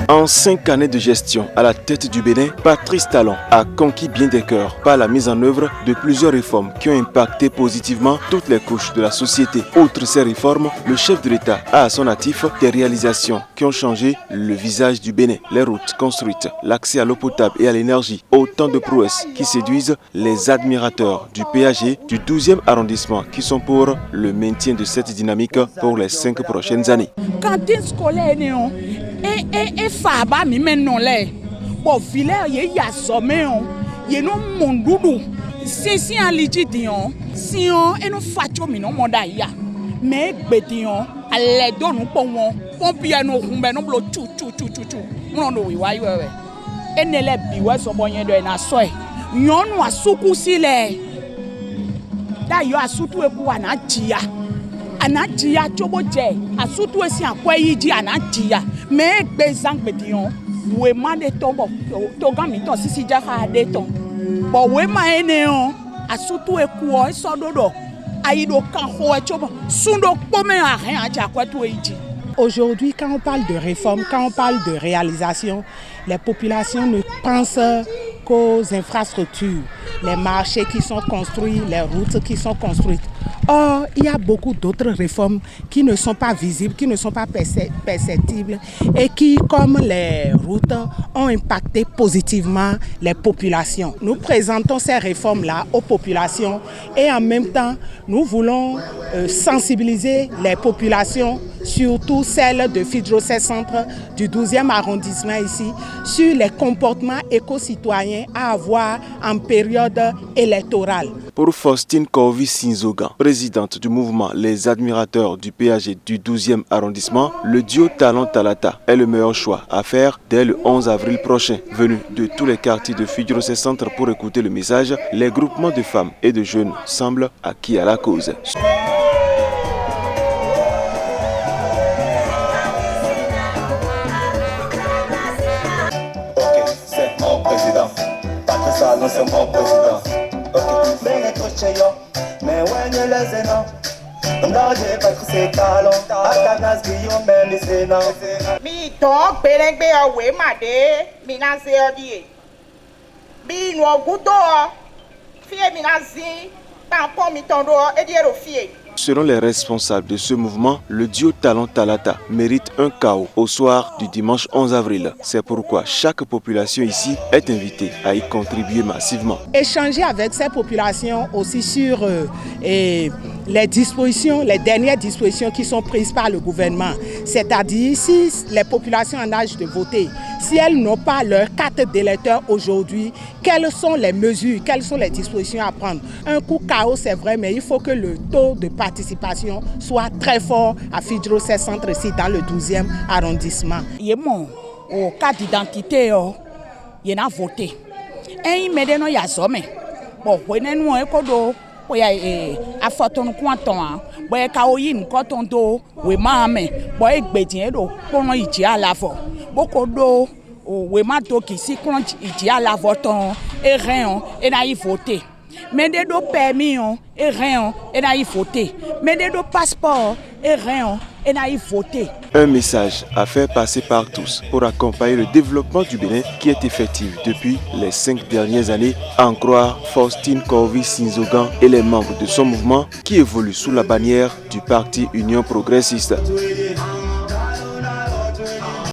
En 5 années de gestion à la tête du Bénin, Patrice Talon a conquis bien des cœurs par la mise en œuvre de plusieurs réformes qui ont impacté positivement toutes les couches de la société. Outre ces réformes, le chef de l'État a à son actif des réalisations qui ont changé le visage du Bénin. Les routes construites, l'accès à l'eau potable et à l'énergie, autant de prouesses qui séduisent les admirateurs du PAG du 12e arrondissement qui sont pour le maintien de cette dynamique pour les 5 prochaines années. Cantine scolaire et faba mi maintenant là bon village y a sommet y no mondudu si en ligidion si on et no facho mi no moda ya mais gbedion ale do no pon pompier no humbe no blo chu no no wi wa wewe enele biwe so bonye do na so nyonu asuku sile da yo asutu eku anajia anajia chobo je asutu esi akweyiji anajia me gbe zangbedion we ma de tombo to gami to sisi jaka de ton bo we ma ene on asutu eku o sododo aido kan ho e chobo sundo pome a rien aja kwatu eji. Aujourd'hui, quand on parle de réforme, quand on parle de réalisation, les populations ne pensent qu'aux infrastructures, les marchés qui sont construits, les routes qui sont construites. Or, il y a beaucoup d'autres réformes qui ne sont pas visibles, qui ne sont pas perceptibles et qui, comme les routes, ont impacté positivement les populations. Nous présentons ces réformes-là aux populations et en même temps, nous voulons sensibiliser les populations, surtout celles de Fidrocet Centre du 12e arrondissement ici, sur les comportements éco-citoyens à avoir en période électorale. Pour Faustine Corvi-Sinzogan, présidente du mouvement Les Admirateurs du PAG du 12e arrondissement, le duo Talon-Talata est le meilleur choix à faire dès le 11 avril prochain. Venus de tous les quartiers de Fidrocet Centre pour écouter le message, les groupements de femmes et de jeunes semblent acquis à la cause. C'est mon président. Mais when you listen up, ndaje Patrice Talon, akanas Guillaume Belisena. Mi talk belengbe awe made, mi na se odi. Bi no gudo, fie mi na zi, tampon mi tondo ediero fie. Selon les responsables de ce mouvement, le duo Talon-Talata mérite un chaos au soir du dimanche 11 avril. C'est pourquoi chaque population ici est invitée à y contribuer massivement. Échanger avec ces populations aussi sur les dispositions, les dernières dispositions qui sont prises par le gouvernement. C'est-à-dire si les populations en âge de voter, si elles n'ont pas leur carte d'électeur aujourd'hui, quelles sont les mesures, quelles sont les dispositions à prendre. Un coup chaos, c'est vrai, mais il faut que le taux de participation soit très fort à Fidrocet Centre ici dans le 12e arrondissement. Au carte d'identité, il y a voté. Et il me donne ya somme. Bon, on est nous écodo. Oya a photon quanton boy ka oyin koton do we mame boy gbedin do kono iji alavo boko do we ma to ki si kono iji alavo ton e rien et na y voter mais de do permis et rien et na y voter mais de do passeport et rien et na y voter. Un message à faire passer par tous pour accompagner le développement du Bénin qui est effectif depuis les 5 dernières années, à en croire Faustine Corvi-Sinzogan et les membres de son mouvement qui évoluent sous la bannière du parti Union Progressiste.